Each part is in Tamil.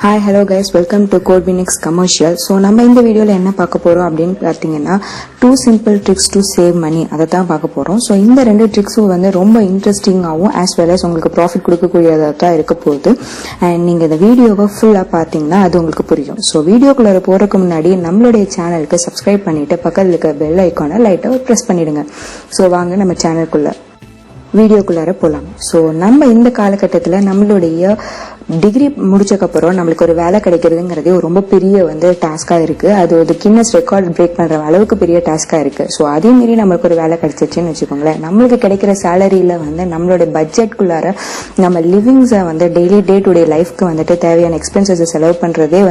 Hi, hello guys, welcome to CodeBinix commercial. So நம்ம இந்த வீடியோல என்ன பார்க்க போறோம் அப்படினு பார்த்தீங்கன்னா 2 simple tricks to save money அத தான் பார்க்க போறோம். So இந்த ரெண்டு ட்ரிக்ஸ் வந்து ரொம்ப இன்ட்ரஸ்டிங்காவும் as well as உங்களுக்கு ப்ராஃபிட் கொடுக்கக்கூடியதா தான் இருக்க போகுது. and நீங்க இந்த வீடியோவை ஃபுல்லா பாத்தீங்கன்னா அது உங்களுக்கு புரியும். So வீடியோக்குள்ள போறதுக்கு முன்னாடி நம்மளுடைய சேனலுக்கு சப்ஸ்கிரைப் பண்ணிட்டு பக்கத்துல இருக்க பெல் ஐகானை லைட்டா பிரஸ் பண்ணிடுங்க. So வாங்க நம்ம சேனலுக்குள்ள வீடியோக்குள்ளார போலாம். ஸோ நம்ம இந்த காலகட்டத்தில் நம்மளுடைய டிகிரி முடிச்சக்கப்புறம் நம்மளுக்கு ஒரு வேலை கிடைக்கிறதுங்கிறதே ரொம்ப பெரிய டாஸ்காக இருக்கு. அது ஒரு கின்னஸ் ரெக்கார்ட் பிரேக் பண்ற அளவுக்கு பெரிய டாஸ்காக இருக்கு. ஸோ அதே மீறி நம்மளுக்கு ஒரு வேலை கிடைச்சிச்சுன்னு வச்சுக்கோங்களேன், நம்மளுக்கு கிடைக்கிற சேலரியில நம்மளோட பட்ஜெட்குள்ளார நம்ம லிவிங்ஸை டெய்லி டே டு டே லைஃப்க்கு தேவையான எக்ஸ்பென்சஸ் செலவு பண்றதே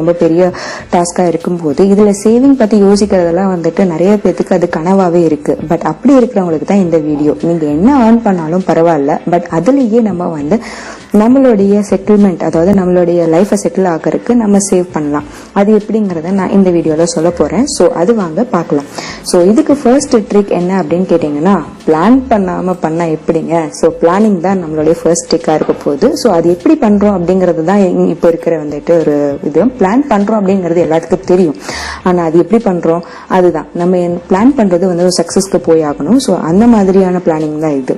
ரொம்ப பெரிய டாஸ்காக இருக்கும்போது இதுல சேவிங் பத்தி யோசிக்கிறதெல்லாம் நிறைய பேருக்கு அது கனவாவே இருக்கு. பட் அப்படி இருக்கிறவங்களுக்கு தான் இந்த வீடியோ. நீங்க என்ன பண்ணாலும் பரவாயில்ல, பட் அதுலயே நம்ம நம்மளுடைய செட்டில்மெண்ட், அதாவது நம்மளுடைய லைஃபை செட்டில் ஆகிறதுக்கு நம்ம சேவ் பண்ணலாம். அது எப்படிங்கறத நான் இந்த வீடியோல சொல்ல போறேன். ஸோ அது வாங்க பார்க்கலாம். ஸோ இதுக்கு ஃபர்ஸ்ட் ட்ரிக் என்ன அப்படின்னு கேட்டீங்கன்னா, பிளான் பண்ணாம பண்ண எப்படிங்க. ஸோ பிளானிங் தான் நம்மளுடைய ஃபர்ஸ்ட் ட்ரிக்கா இருக்க போகுது. ஸோ அது எப்படி பண்றோம் அப்படிங்கிறது தான் இப்போ இருக்கிற ஒரு இது. பிளான் பண்றோம் அப்படிங்கிறது எல்லாத்துக்கும் தெரியும், ஆனா அது எப்படி பண்றோம் அதுதான் நம்ம பிளான் பண்றது ஒரு சக்சஸ்க்கு போய் ஆகணும். ஸோ அந்த மாதிரியான பிளானிங் தான் இது.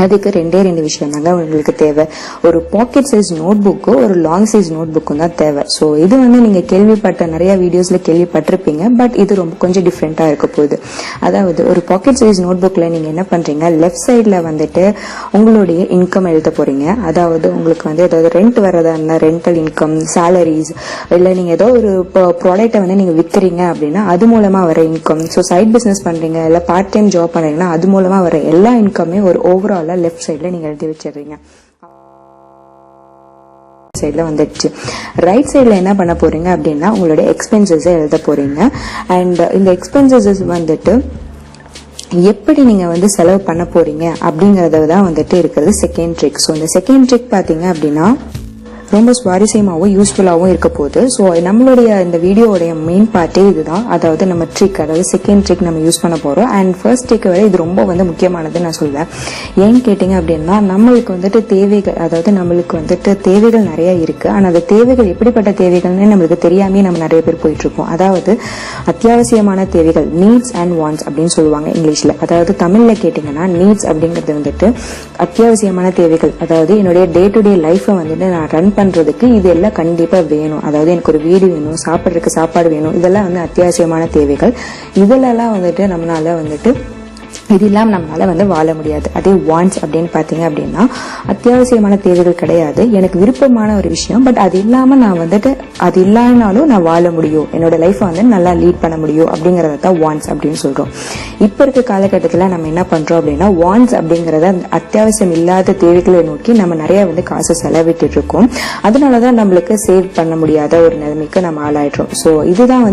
அதுக்கு ரெண்டு விஷயம் தாங்க உங்களுக்கு தேவை. ஒரு பாக்கெட் சைஸ் நோட் புக்கும் ஒரு லாங் சைஸ் நோட் புக்கும் தான் தேவை. ஸோ இது நீங்க கேள்விப்பட்ட நிறைய வீடியோஸ்ல கேள்விப்பட்டிருப்பீங்க, பட் இது ரொம்ப கொஞ்சம் டிஃப்ரெண்டா இருக்க போகுது. அதாவது ஒரு பாக்கெட் சைஸ் நோட் புக்ல நீங்க என்ன பண்றீங்க, லெஃப்ட் சைட்ல உங்களுடைய இன்கம் எழுத போறீங்க. அதாவது உங்களுக்கு ஏதாவது ரெண்ட் வரதா இருந்தா ரெண்டல் இன்கம், சேலரிஸ், இல்ல நீங்க ஏதோ ஒரு ப்ராடக்ட்டை நீங்க விற்கிறீங்க அப்படின்னா அது மூலமா வர இன்கம். ஸோ சைட் பிசினஸ் பண்றீங்க, இல்ல பார்ட் டைம் ஜாப் பண்றீங்கன்னா அது மூலமா வர எல்லா இன்கமே ஒரு ஓவரால் லெஃப்ட் சைட்ல நீங்க எழுதி வச்சிடுறீங்க. சைட்ல வந்துடுச்சு. ரைட் சைட்ல என்ன பண்ண போறீங்க அப்படின்னா உங்களுடைய எக்ஸ்பென்சஸ் எழுத போறீங்க. அண்ட் இந்த எக்ஸ்பென்சஸ் எப்படி நீங்க செலவு பண்ண போறீங்க அப்படிங்கறத தான் இருக்கிறது செகண்ட் ட்ரிக். ஸோ இந்த செகண்ட் ட்ரிக் பாத்தீங்க அப்படின்னா ரொம்ப சுவாரஸ்யமாகவும் யூஸ்ஃபுல்லாகவும் இருக்க போகுது. ஸோ நம்மளுடைய இந்த வீடியோடைய மெயின் பார்ட்டே இதுதான். அதாவது நம்ம ட்ரிக், அதாவது செகண்ட் ட்ரிக் நம்ம யூஸ் பண்ண போறோம். அண்ட் ஃபர்ஸ்ட் ட்ரிக்கை விட இது ரொம்ப முக்கியமானது நான் சொல்வேன். ஏன்னு கேட்டீங்க அப்படின்னா, நம்மளுக்கு தேவைகள், அதாவது நம்மளுக்கு தேவைகள் நிறைய இருக்கு. ஆனால் அந்த தேவைகள் எப்படிப்பட்ட தேவைகள்னு நம்மளுக்கு தெரியாமே நம்ம நிறைய பேர் போயிட்டு இருக்கோம். அதாவது அத்தியாவசியமான தேவைகள், நீட்ஸ் அண்ட் வாண்ட்ஸ் அப்படின்னு சொல்லுவாங்க இங்கிலீஷ்ல. அதாவது தமிழ்ல கேட்டீங்கன்னா நீட்ஸ் அப்படிங்கிறது அத்தியாவசியமான தேவைகள். அதாவது என்னுடைய டே டு டே லைஃபை நான் ரன் பண்றதுக்கு இது எல்லாம் கண்டிப்பா வேணும். அதாவது எனக்கு ஒரு வீடு வேணும், சாப்பிட்றதுக்கு சாப்பாடு வேணும், இதெல்லாம் அத்தியாவசியமான தேவைகள். இதெல்லாம் நம்மளால இது இல்லாம நம்மளால வாழ முடியாது. அதே வாண்ட்ஸ் அப்படின்னு பாத்தீங்க அப்படின்னா அத்தியாவசியமான தேவைகள் கிடையாது, எனக்கு விருப்பமான ஒரு விஷயம். பட் அது இல்லாம நான் அது இல்லாமனாலும் நான் வாழ முடியும், என்னோட லைஃப் நல்லா லீட் பண்ண முடியும் அப்படிங்கறத தான் வாண்ட்ஸ் அப்படின்னு சொல்றோம். இப்ப இருக்க காலகட்டத்துல நம்ம என்ன பண்றோம் அப்படின்னா, வாண்ட்ஸ் அப்படிங்கறத அத்தியாவசியம் இல்லாத தேவைகளை நோக்கி நம்ம நிறைய காசு செலவிட்டு இருக்கோம். அதனாலதான் நம்மளுக்கு சேவ் பண்ண முடியாத ஒரு நிலைமைக்கு நம்ம ஆளாயிடுறோம். சோ இதுதான்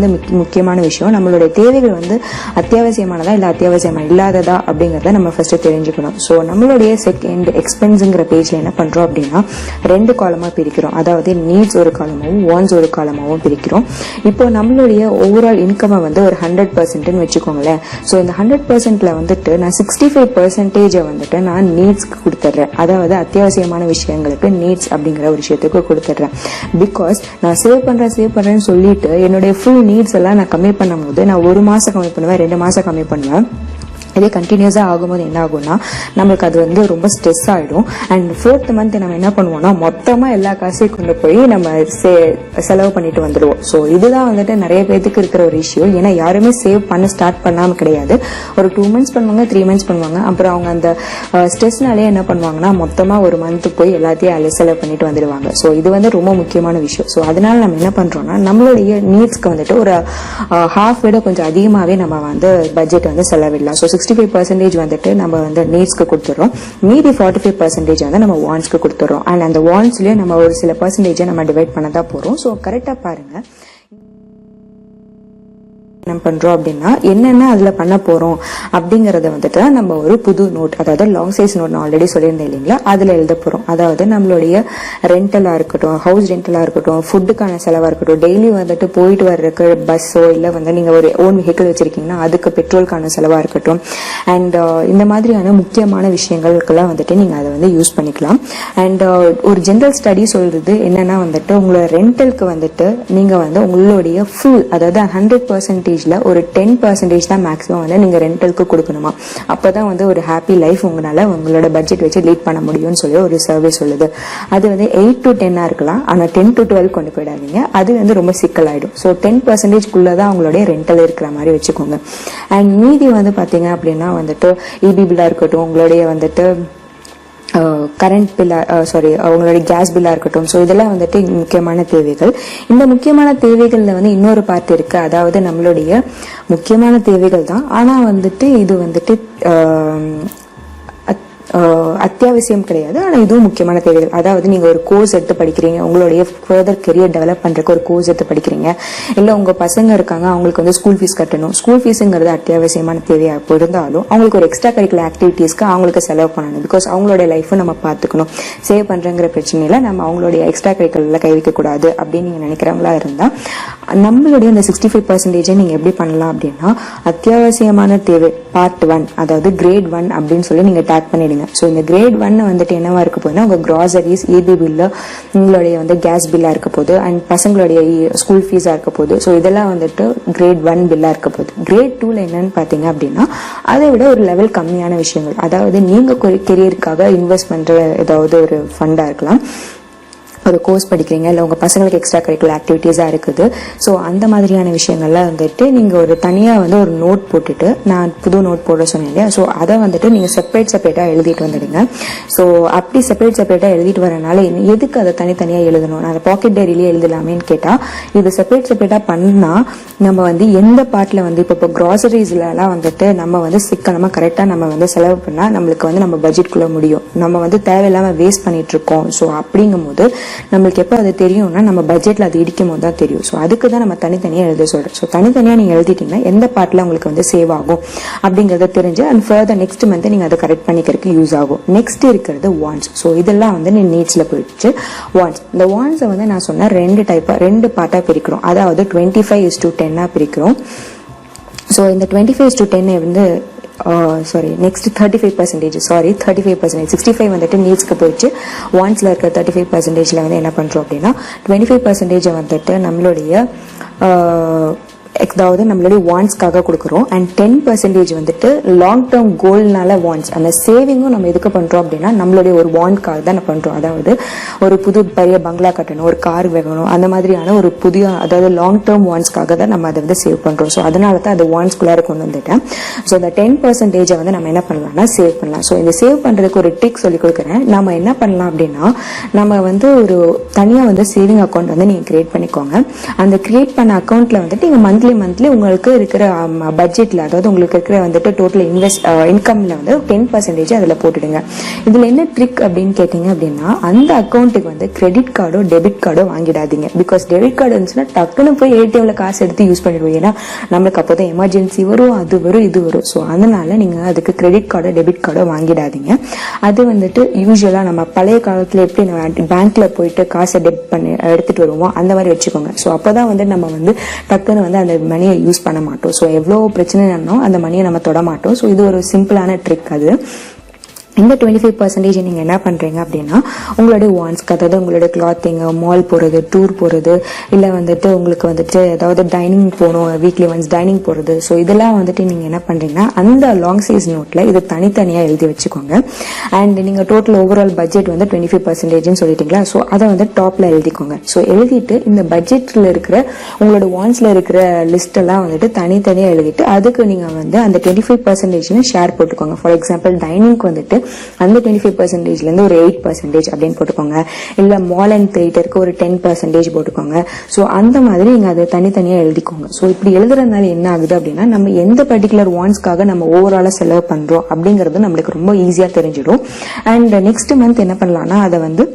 முக்கியமான விஷயம். நம்மளுடைய தேவைகள் அத்தியாவசியமானதா இல்ல அத்தியாவசியமா இல்லாத அப்படிங்கறத நம்ம ஃபர்ஸ்ட் தெரிஞ்சுக்கணும். சோ நம்மளுடைய செகண்ட் எக்ஸ்பென்ஸ்ங்கிற பேஜ்ல என்ன பண்றோம் அப்படின்னா ரெண்டு காலமா பிரிக்கிறோம். அதாவது நீட்ஸ் ஒரு காலமாவும் வாண்ட்ஸ் ஒரு காலமாவும் பிரிக்கிறோம். இப்போ நம்மளுடைய ஓவரால் இன்கம் ஒரு 100% வச்சுக்கோங்களேன். சோ இந்த 100%ல நான் 65% நான் நீட்ஸ்க்கு கொடுத்துட்றேன். அதாவது அத்தியாவசியமான விஷயங்களுக்கு நீட்ஸ் அப்படிங்கிற ஒரு விஷயத்துக்கு கொடுத்துட்றேன். பிகாஸ் நான் சேவ் பண்றேன்னு சொல்லிட்டு என்னுடைய ஃபுல் நீட்ஸ் எல்லாம் நான் கம்மி பண்ணும் போது நான் 1 மாசம் கம்மி பண்ணுவேன், 2 மாசம் கம்மி பண்ணுவேன். இதே கண்டினியூஸா ஆகும்போது என்ன ஆகும்னா நம்மளுக்கு அது ரொம்ப ஸ்ட்ரெஸ் ஆயிடும். அண்ட் 4th மந்த் நம்ம என்ன பண்ணுவோம்னா மொத்தமா எல்லா காசையும் கொண்டு போய் நம்ம செலவு பண்ணிட்டு வந்துடுவோம். ஸோ இதுதான் நிறைய பேருக்கு இருக்கிற ஒரு இஷ்யூ. ஏன்னா யாருமே சேவ் பண்ண ஸ்டார்ட் பண்ணாம கிடையாது. ஒரு 2 months பண்ணுவாங்க, 3 months பண்ணுவாங்க. அப்புறம் அவங்க அந்த ஸ்ட்ரெஸ்னாலே என்ன பண்ணுவாங்கன்னா மொத்தமா ஒரு மந்த் போய் எல்லாத்தையும் செலவு பண்ணிட்டு வந்துடுவாங்க. ஸோ இது ரொம்ப முக்கியமான விஷயம். ஸோ அதனால நம்ம என்ன பண்றோம்னா நம்மளுடைய நீட்ஸ்க்கு ஒரு ஹாஃப் விட கொஞ்சம் அதிகமாவே நம்ம பட்ஜெட் செலவிடலாம். ஸோ 65% நம்ம நீட்ஸ்க்கு கொடுத்துறோம். மீதி 45% நம்ம வாண்ட்ஸ்க்கு கொடுத்துறோம். அண்ட் அந்த வாண்ட்ஸ்லயே நம்ம ஒரு சில பெர்சன்டேஜை நம்ம டிவைட் பண்ணதான் போறோம். ஸோ கரெக்டா பாருங்க. என்ன பண்றோம் அப்படின்னா என்னென்ன அதுல பண்ண போறோம் அப்படிங்கறத வந்துட்டு நம்ம ஒரு புது நோட், அதாவது லாங் சைஸ் நோட் நான் ஆல்ரெடி சொல்லியிருந்தேன் இல்லைங்களா, அதுல எழுத போறோம். அதாவது நம்மளுடைய ரெண்டலா இருக்கட்டும், ஹவுஸ் ரெண்டலா இருக்கட்டும், ஃபுட்டுக்கான செலவா இருக்கட்டும், டெய்லி வந்துட்டு போயிட்டு வர்றதுக்கு பஸ்ஸோ இல்ல வந்து நீங்க ஒரு ஓன் வெஹிக்கிள் வச்சிருக்கீங்கன்னா அதுக்கு பெட்ரோலுக்கான செலவா இருக்கட்டும், அண்ட் இந்த மாதிரியான முக்கியமான விஷயங்களுக்கெல்லாம் வந்துட்டு நீங்க அதை வந்து யூஸ் பண்ணிக்கலாம். அண்ட் ஒரு ஜெனரல் ஸ்டடி சொல்றது என்னன்னா வந்துட்டு உங்களோட ரெண்டலுக்கு வந்துட்டு நீங்க வந்து உங்களுடைய ஃபுல், அதாவது 100%ல ஒரு 10% தான் மேக்ஸிமம் வந்து நீங்க ரெண்டலுக்கு கொடுக்கணுமா. அப்பதான் வந்து ஒரு ஹாப்பி லைஃப் உங்களால உங்களோட பட்ஜெட் வச்சு லீட் பண்ண முடியும்னு சொல்லி ஒரு சர்வே சொல்லுது. அது வந்து 8 to 10 இருக்கலாம், ஆனா 10 to 12 கொண்டு போயிடாதீங்க, அது வந்து ரொம்ப சிக்கலாயிடும். ஸோ 10%குள்ளதான் உங்களுடைய ரெண்டல் இருக்கிற மாதிரி வச்சுக்கோங்க. அண்ட் மீதி வந்து பாத்தீங்க அப்படின்னா வந்துட்டு இபி பில்லா இருக்கட்டும், உங்களுடைய வந்துட்டு கரண்ட் பில்லா அவங்களுடைய கேஸ் பில்லா இருக்கட்டும். ஸோ இதெல்லாம் வந்துட்டு முக்கியமான தேவைகள். இந்த முக்கியமான தேவைகள்ல வந்து இன்னொரு பார்ட் இருக்கு, அதாவது நம்மளுடைய முக்கியமான தேவைகள் தான், ஆனா வந்துட்டு இது வந்துட்டு அத்தியாவசியம் கிடையாது, ஆனா இதுவும் முக்கியமான தேவைகள். அதாவது நீங்க ஒரு கோர்ஸ் எடுத்து படிக்கிறீங்க, உங்களுடைய ஃபர்தர் கெரியர் டெவலப் பண்றதுக்கு ஒரு கோர்ஸ் எடுத்து படிக்கிறீங்க, இல்ல உங்க பசங்க இருக்காங்க அவங்களுக்கு வந்து ஸ்கூல் ஃபீஸ் கட்டணும். ஸ்கூல் ஃபீஸ்ங்கிறது அத்தியாவசியமான தேவையா இருந்தாலும் அவங்களுக்கு ஒரு எக்ஸ்ட்ரா கரிக்குலர் ஆக்டிவிட்டீஸ்க்கு அவங்களுக்கு செலவு பண்ணணும். பிகாஸ் அவங்களுடைய லைஃபை நம்ம பார்த்துக்கணும். சேவ் பண்றங்கிற பிரச்சனையில நம்ம அவங்களுடைய எக்ஸ்ட்ரா கரிக்குலர்ல கை வைக்க கூடாது அப்படின்னு நீங்க நினைக்கிறவங்களா இருந்தா நம்மளுடைய இந்த 65% நீங்க எப்படி பண்ணலாம் அப்படின்னா, அத்தியாவசியமான தேவை பார்ட் 1, அதாவது கிரேட் 1 அப்படின்னு சொல்லி நீங்க டேக் பண்ணிடுங்க. ஸோ இந்த கிரேட் 1 வந்துட்டு என்னவா இருக்க போதுன்னா உங்க கிராசரிஸ், ஏபி பில்லு, உங்களுடைய வந்து கேஸ் பில்லா இருக்க போது, அண்ட் பசங்களுடைய ஸ்கூல் ஃபீஸா இருக்க போது. ஸோ இதெல்லாம் வந்துட்டு கிரேட் 1 பில்லா இருக்க போது. கிரேட் 2ல என்னன்னு பாத்தீங்க அப்படின்னா அதை விட ஒரு லெவல் கம்மியான விஷயங்கள், அதாவது நீங்க கெரியருக்காக இன்வெஸ்ட் பண்ற ஏதாவது ஒரு ஃபண்டா இருக்கலாம், ஒரு கோர்ஸ் படிக்கிறீங்க, இல்லை உங்க பசங்களுக்கு எக்ஸ்ட்ரா கரிக்குலர் ஆக்டிவிட்டீஸா இருக்குது. ஸோ அந்த மாதிரியான விஷயங்கள்லாம் வந்துட்டு நீங்க ஒரு தனியா வந்து ஒரு நோட் போட்டுட்டு, நான் புது நோட் போட சொன்னேன் இல்லையா, ஸோ அதை வந்துட்டு நீங்க செப்பரேட்டா எழுதிட்டு வந்துடுங்க. ஸோ அப்படி செப்பரேட்டா எழுதிட்டு வரனால எதுக்கு அதை தனித்தனியா எழுதணும், நான் பாக்கெட் டைரியிலேயே எழுதலாமேன்னு கேட்டா, இது செப்பரேட்டா பண்ணா நம்ம வந்து எந்த பார்ட்ல வந்து இப்போ கிராசரிஸ்ல எல்லாம் வந்துட்டு நம்ம வந்து சிக்கனமா கரெக்டா நம்ம வந்து செலவு பண்ணா நம்மளுக்கு வந்து நம்ம பட்ஜெட்குள்ள முடியும். நம்ம வந்து தேவையில்லாம வேஸ்ட் பண்ணிட்டு இருக்கோம். ஸோ அப்படிங்கும் போது நம்மளுக்கு எப்போ அது தெரியும்னா நம்ம பட்ஜெட்ல அது இடிக்கும் போது தான் தெரியும். ஸோ அதுக்கு தான் நம்ம தனித்தனியா எழுத சொல்றோம். ஸோ தனித்தனியா நீங்க எழுதிட்டீங்கன்னா எந்த பார்ட்ல உங்களுக்கு வந்து சேவ் ஆகும் அப்படிங்கறத தெரிஞ்சு அண்ட் ஃபர்தர் நெக்ஸ்ட் மந்த் நீங்க அதை கரெக்ட் பண்ணிக்கிறதுக்கு யூஸ் ஆகும். நெக்ஸ்ட் இருக்கிறது வாண்ட்ஸ். ஸோ இதெல்லாம் வந்து நீ நீட்ஸ்ல போயிடுச்சு. வாண்ட்ஸ், இந்த வாண்ட்ஸை வந்து நான் சொன்ன ரெண்டு பார்ட்டா பிரிக்கிறோம், அதாவது 25:10 பிரிக்கிறோம். ஸோ இந்த 25:10 வந்து நெக்ஸ்ட் 35%, 65 வந்துட்டு நீட்ஸ்க்கு போயிடுச்சு. வாண்ட்ஸ்ல இருக்க 35%ல வந்து என்ன பண்றோம் அப்படின்னா 25% வந்துட்டு நம்மளுடைய அதாவது நம்மளுடைய வாண்ட்ஸ்க்காக கொடுக்குறோம். அண்ட் 10% வந்துட்டு லாங் டேர்ம் கோல்னால வாண்ட்ஸ், அந்த சேவிங்கும் நம்ம எதுக்கு பண்றோம் அப்படின்னா நம்மளுடைய ஒரு வாண்ட்காக தான் பண்றோம். அதாவது ஒரு புது பெரிய பங்களா கட்டணும், ஒரு கார் வாங்கணும், அந்த மாதிரியான ஒரு புதிய அதாவது லாங் டேர்ம் வாண்ட்ஸ்க்காக தான் நம்ம அதை வந்து சேவ் பண்றோம். ஸோ அதனால தான் அது வாண்ட்ஸ்குள்ளார கொண்டு வந்துட்டேன். ஸோ இந்த 10% வந்து நம்ம என்ன பண்ணலாம்னா சேவ் பண்ணலாம். ஸோ இந்த சேவ் பண்றதுக்கு ஒரு ட்ரிக் சொல்லி கொடுக்குறேன். நம்ம என்ன பண்ணலாம் அப்படின்னா நம்ம வந்து ஒரு தனியா வந்து சேவிங் அக்கௌண்ட் வந்து நீங்க கிரியேட் பண்ணிக்கோங்க. அந்த கிரியேட் பண்ண அக்கௌண்ட்ல வந்துட்டு நீங்க மந்த்லி உங்களுக்கு இருக்கிற பட்ஜெட்ல, அதாவது உங்களுக்கு இருக்கிற வந்துட்டு டோட்டல் இன்கம்ல வந்து 10% அதுல போட்டுடுங்க. இதுல என்ன ட்ரிக் அப்படின்னு கேட்டீங்க அப்படின்னா அந்த அக்கௌண்ட்டுக்கு வந்து கிரெடிட் கார்டோ டெபிட் கார்டோ வாங்கிடாதீங்க. பிகாஸ் டெபிட் கார்டு இருந்துச்சுன்னா டக்குன்னு போய் ஏடிஎம்ல காசு எடுத்து யூஸ் பண்ணிடுவோம். ஏன்னா நம்மளுக்கு அப்போதான் எமர்ஜென்சி வரும், அது வரும், இது வரும். ஸோ அதனால நீங்க அதுக்கு கிரெடிட் கார்டோ டெபிட் கார்டோ வாங்கிடாதீங்க. அது வந்துட்டு யூஸ்வலா நம்ம பழைய காலத்துல எப்படி நம்ம பேங்க்ல போயிட்டு காசை டெபிட் பண்ணி எடுத்துட்டு வருவோம் அந்த மாதிரி வச்சுக்கோங்க. ஸோ அப்பதான் வந்து நம்ம வந்து டக்குன்னு வந்து அந்த மணியை யூஸ் பண்ண மாட்டோம். ஸோ எவ்வளவு பிரச்சனை அந்த மணியை நம்ம தொட மாட்டோம். ஸோ இது ஒரு சிம்பிளான ட்ரிக். அது இந்த 25% நீங்க என்ன பண்றீங்க அப்படின்னா உங்களுடைய வாண்ட்ஸ்க்கு, அதாவது உங்களுடைய கிளாத்திங், மால் போறது, டூர் போறது, இல்ல வந்துட்டு உங்களுக்கு வந்துட்டு ஏதாவது டைனிங் போகணும், வீக்லி ஒன்ஸ் டைனிங் போறது. ஸோ இதெல்லாம் வந்துட்டு நீங்க என்ன பண்றீங்கன்னா அந்த லாங் சைஸ் நோட்ல இது தனித்தனியா எழுதி வச்சுக்கோங்க. அண்ட் நீங்க டோட்டல் ஓவரால் பட்ஜெட் வந்து 25% சொல்லிட்டீங்களா, ஸோ அதை வந்து டாப்ல எழுதிக்கோங்க. ஸோ எழுதிட்டு இந்த பட்ஜெட்ல இருக்கிற உங்களோட வாண்ட்ஸ்ல இருக்கிற லிஸ்ட் எல்லாம் வந்துட்டு தனித்தனியா எழுதிட்டு அதுக்கு நீங்க வந்து அந்த 25% ஷேர் போட்டுக்கோங்க. ஃபார் எக்ஸாம்பிள் டைனிங்க்கு வந்துட்டு அந்த 25%ல இருந்து ஒரு 8% அப்படின்னு போட்டுக்கோங்க. இல்ல மால் அண்ட் தியேட்டருக்கு ஒரு 10% போட்டுக்கோங்க. சோ அந்த மாதிரி நீங்க அதை தனித்தனியா எழுதிக்கோங்க. சோ இப்படி எழுதுறதுனால என்ன ஆகுது அப்படின்னா நம்ம எந்த பர்டிகுலர் வாண்ட்ஸ்க்காக நம்ம ஓவராலா செலவு பண்றோம் அப்படிங்கறது நம்மளுக்கு ரொம்ப ஈஸியா தெரிஞ்சிடும். அண்ட் நெக்ஸ்ட் மந்த் என்ன பண்ணலாம்னா அதை வந்து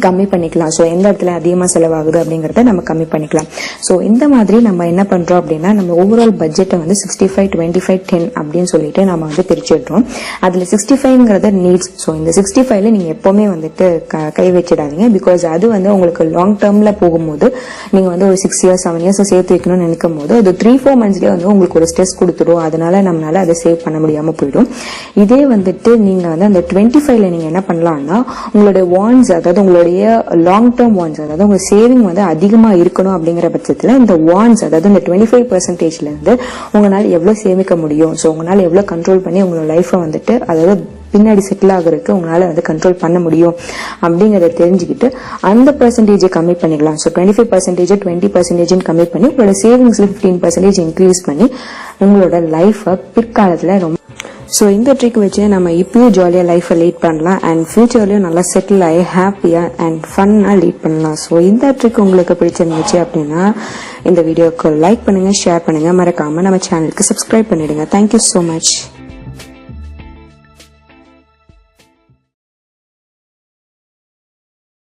கம்மி பண்ணிக்கலாம். ஸோ எந்த இடத்துல அதிகமாக செலவாகுது அப்படிங்கிறத நம்ம கம்மி பண்ணிக்கலாம். ஸோ இந்த மாதிரி நம்ம என்ன பண்ணுறோம் அப்படின்னா நம்ம ஓவரால் பட்ஜெட்டை வந்து 65, 25, 10 அப்படின்னு சொல்லிட்டு நம்ம வந்து பிரிச்சுடுறோம். அதில் 65ங்கிறத நீட்ஸ். ஸோ இந்த 65ல நீங்கள் எப்போவுமே வந்துட்டு கை வச்சிடாதீங்க. பிகாஸ் அது வந்து உங்களுக்கு லாங் டேர்மில் போகும்போது நீங்கள் வந்து ஒரு 6 years 7 years சேர்த்து வைக்கணும்னு நினைக்கும் போது அது 3-4 monthsலேயே வந்து உங்களுக்கு ஒரு ஸ்ட்ரெஸ் கொடுத்துரும். அதனால நம்மளால அதை சேவ் பண்ண முடியாமல் போயிடும். இதே வந்துட்டு நீங்கள் வந்து அந்த 25ல நீங்கள் என்ன பண்ணலாம்னா உங்களுடைய வாண்ட்ஸ், அதாவது உங்களுடைய லாங் டேர்ம் வாண்ட்ஸ், அதாவது உங்க சேவிங் வந்து அதிகமா இருக்கணும் அப்படிங்கிற பட்சத்துல இந்த வாண்ட்ஸ், அதாவது இந்த 25%ல இருந்து உங்களால எவ்வளவு சேமிக்க முடியும், ஸோ உங்களால எவ்வளவு கண்ட்ரோல் பண்ணி உங்களோட லைஃபை வந்துட்டு அதாவது பின்னாடி செட்டில் ஆகுறதுக்கு உங்களால வந்து கண்ட்ரோல் பண்ண முடியும் அப்படிங்கறத தெரிஞ்சுக்கிட்டு அந்த பெர்சன்டேஜை கம்மி பண்ணிக்கலாம். ஸோ 25%, 20% கம்மி பண்ணி உங்களோட சேவிங்ஸ்ல 15% இன்க்ரீஸ் பண்ணி உங்களோட லைஃபை பிற்காலத்துல ரொம்ப ஸோ இந்த ட்ரிக் வச்சு நம்ம இப்பயும் ஜாலியாக லைஃப்பை லீட் பண்ணலாம் அண்ட் ஃபியூச்சர்லையும் நல்லா செட்டில் ஆகி ஹாப்பியாக அண்ட் ஃபன்னாக லீட் பண்ணலாம். ஸோ இந்த ட்ரிக் உங்களுக்கு பிடிச்சிருந்துச்சு அப்படின்னா இந்த வீடியோக்கு லைக் பண்ணுங்கள், ஷேர் பண்ணுங்கள், மறக்காமல் நம்ம சேனலுக்கு சப்ஸ்கிரைப் பண்ணிடுங்க. Thank you so much.